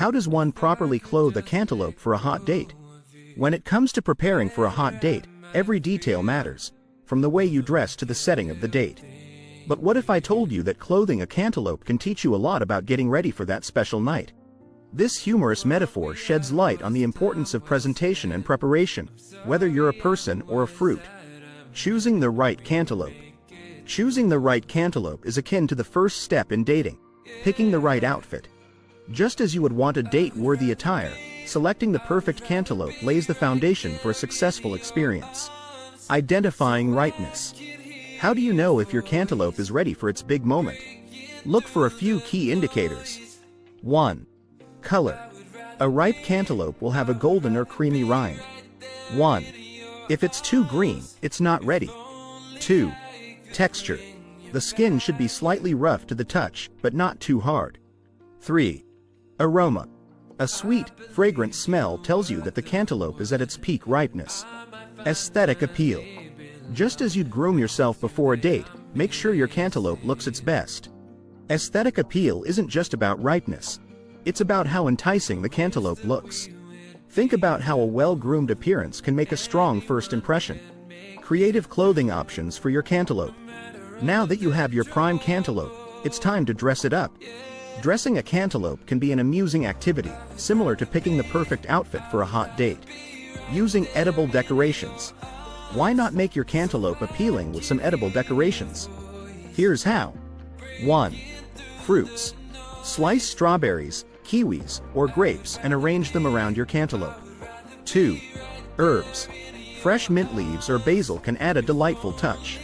How does one properly clothe a cantaloupe for a hot date? When it comes to preparing for a hot date, every detail matters, from the way you dress to the setting of the date. But what if I told you that clothing a cantaloupe can teach you a lot about getting ready for that special night? This humorous metaphor sheds light on the importance of presentation and preparation, whether you're a person or a fruit. Choosing the right cantaloupe. Choosing the right cantaloupe is akin to the first step in dating, picking the right outfit. Just as you would want a date-worthy attire, selecting the perfect cantaloupe lays the foundation for a successful experience. Identifying ripeness. How do you know if your cantaloupe is ready for its big moment? Look for a few key indicators. 1. Color. A ripe cantaloupe will have a golden or creamy rind. 1. If it's too green, it's not ready. 2. Texture. The skin should be slightly rough to the touch, but not too hard. 3. Aroma. A sweet, fragrant smell tells you that the cantaloupe is at its peak ripeness. Aesthetic appeal. Just as you'd groom yourself before a date, make sure your cantaloupe looks its best. Aesthetic appeal isn't just about ripeness. It's about how enticing the cantaloupe looks. Think about how a well-groomed appearance can make a strong first impression. Creative clothing options for your cantaloupe. Now that you have your prime cantaloupe, it's time to dress it up. Dressing a cantaloupe can be an amusing activity, similar to picking the perfect outfit for a hot date. Using edible decorations. Why not make your cantaloupe appealing with some edible decorations? Here's how. 1. Fruits. Slice strawberries, kiwis, or grapes and arrange them around your cantaloupe. 2. Herbs. Fresh mint leaves or basil can add a delightful touch.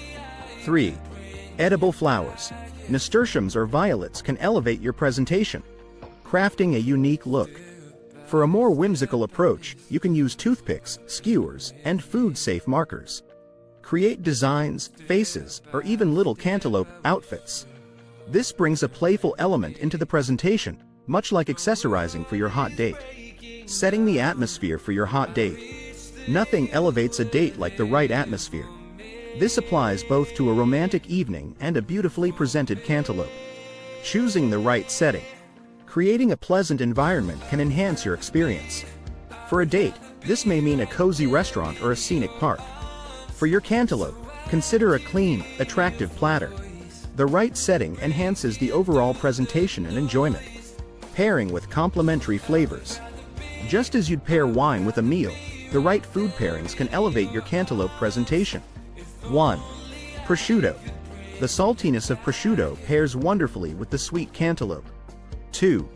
3. Edible flowers. Nasturtiums or violets can elevate your presentation. Crafting a unique look. For a more whimsical approach, you can use toothpicks, skewers, and food-safe markers. Create designs, faces, or even little cantaloupe outfits. This brings a playful element into the presentation, much like accessorizing for your hot date. Setting the atmosphere for your hot date. Nothing elevates a date like the right atmosphere. This applies both to a romantic evening and a beautifully presented cantaloupe. Choosing the right setting. Creating a pleasant environment can enhance your experience. For a date, this may mean a cozy restaurant or a scenic park. For your cantaloupe, consider a clean, attractive platter. The right setting enhances the overall presentation and enjoyment. Pairing with complementary flavors. Just as you'd pair wine with a meal, the right food pairings can elevate your cantaloupe presentation. 1. Prosciutto. The saltiness of prosciutto pairs wonderfully with the sweet cantaloupe. 2.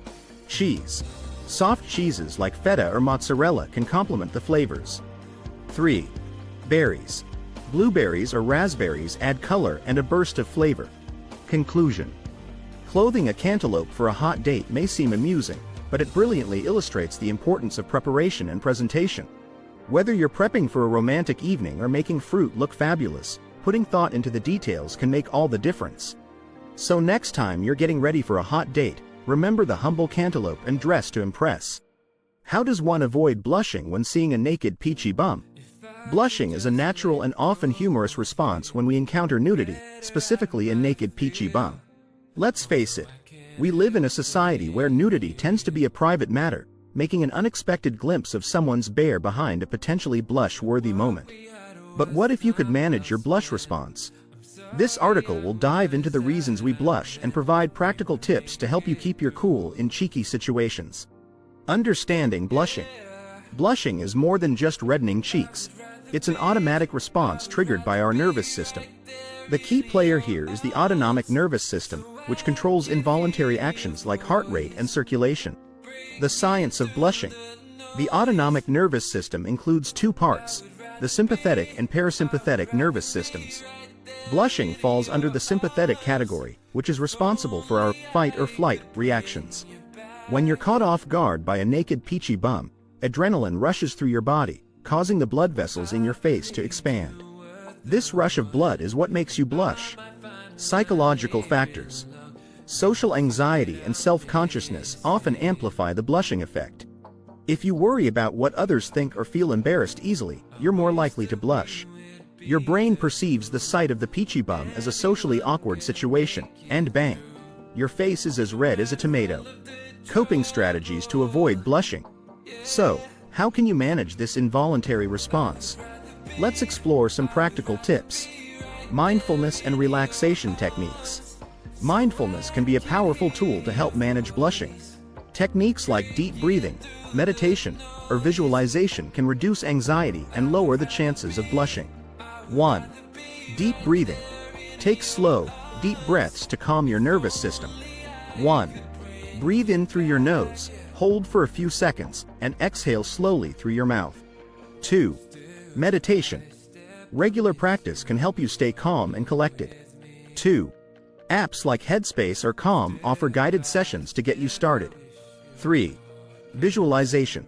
Cheese. Soft cheeses like feta or mozzarella can complement the flavors. 3. Berries. Blueberries or raspberries add color and a burst of flavor. Conclusion. Clothing a cantaloupe for a hot date may seem amusing, but it brilliantly illustrates the importance of preparation and presentation. Whether you're prepping for a romantic evening or making fruit look fabulous, putting thought into the details can make all the difference. So next time you're getting ready for a hot date, remember the humble cantaloupe and dress to impress. How does one avoid blushing when seeing a naked peachy bum? Blushing is a natural and often humorous response when we encounter nudity, specifically a naked peachy bum. Let's face it, we live in a society where nudity tends to be a private matter, making an unexpected glimpse of someone's bare behind a potentially blush-worthy moment. But what if you could manage your blush response? This article will dive into the reasons we blush and provide practical tips to help you keep your cool in cheeky situations. Understanding blushing. Blushing is more than just reddening cheeks. It's an automatic response triggered by our nervous system. The key player here is the autonomic nervous system, which controls involuntary actions like heart rate and circulation. The science of blushing. The autonomic nervous system includes two parts, the sympathetic and parasympathetic nervous systems. Blushing falls under the sympathetic category, which is responsible for our fight or flight reactions. When you're caught off guard by a naked peachy bum, adrenaline rushes through your body, causing the blood vessels in your face to expand. This rush of blood is what makes you blush. Psychological factors. Social anxiety and self-consciousness often amplify the blushing effect. If you worry about what others think or feel embarrassed easily, you're more likely to blush. Your brain perceives the sight of the peachy bum as a socially awkward situation, and bang, your face is as red as a tomato. Coping strategies to avoid blushing. So, how can you manage this involuntary response? Let's explore some practical tips. Mindfulness and relaxation techniques. Mindfulness can be a powerful tool to help manage blushing. Techniques like deep breathing, meditation, or visualization can reduce anxiety and lower the chances of blushing. 1. Deep breathing. Take slow, deep breaths to calm your nervous system. 1. Breathe in through your nose, hold for a few seconds, and exhale slowly through your mouth. 2. Meditation. Regular practice can help you stay calm and collected. 2. Apps like Headspace or Calm offer guided sessions to get you started. 3. Visualization.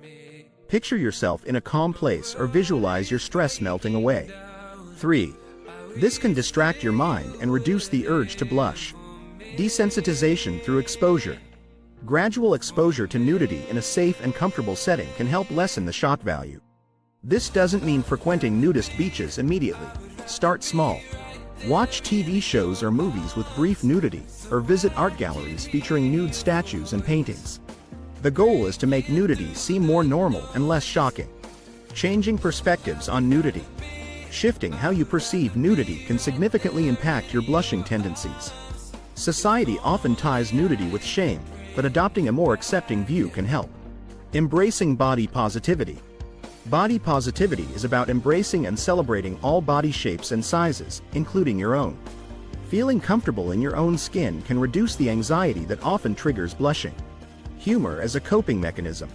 Picture yourself in a calm place or visualize your stress melting away. 3. This can distract your mind and reduce the urge to blush. Desensitization through exposure. Gradual exposure to nudity in a safe and comfortable setting can help lessen the shock value. This doesn't mean frequenting nudist beaches immediately. Start small. Watch TV shows or movies with brief nudity, or visit art galleries featuring nude statues and paintings. The goal is to make nudity seem more normal and less shocking. Changing perspectives on nudity. Shifting how you perceive nudity can significantly impact your blushing tendencies. Society often ties nudity with shame, but adopting a more accepting view can help. Embracing body positivity. Body positivity is about embracing and celebrating all body shapes and sizes, including your own. Feeling comfortable in your own skin can reduce the anxiety that often triggers blushing. Humor as a coping mechanism.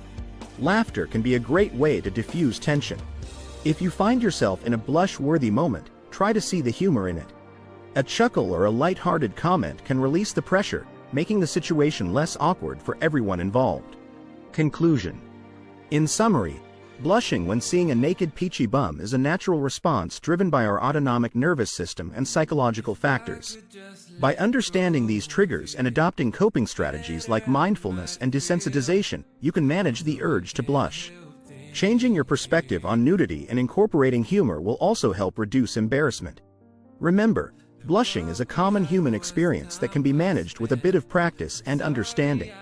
Laughter can be a great way to diffuse tension. If you find yourself in a blush-worthy moment, try to see the humor in it. A chuckle or a light-hearted comment can release the pressure, making the situation less awkward for everyone involved. Conclusion. In summary, blushing when seeing a naked peachy bum is a natural response driven by our autonomic nervous system and psychological factors. By understanding these triggers and adopting coping strategies like mindfulness and desensitization, you can manage the urge to blush. Changing your perspective on nudity and incorporating humor will also help reduce embarrassment. Remember, blushing is a common human experience that can be managed with a bit of practice and understanding.